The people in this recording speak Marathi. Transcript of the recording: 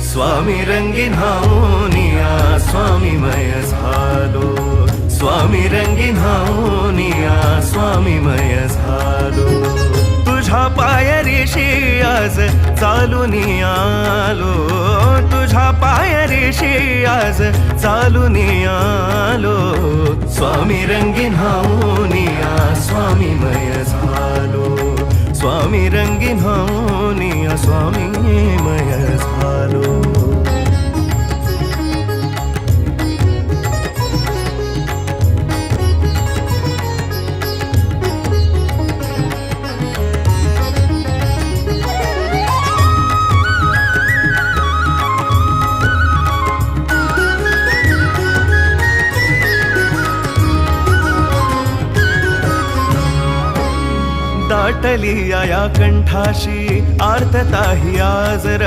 स्वामी रंगीन हाऊनिया स्वामीमय झालो, स्वामी रंगीन हाऊनिया स्वामीमय झालो. तुझ्या पायरीशी आज चालून आलो, तुझ्या पायरीशी आज चालून आलो. स्वामी रंगीन हाऊनिया स्वामीमय झालो, स्वामी रंगीन हाऊनिया स्वामीमय झालो. दाटली या कंठाशी आर्तता ही आज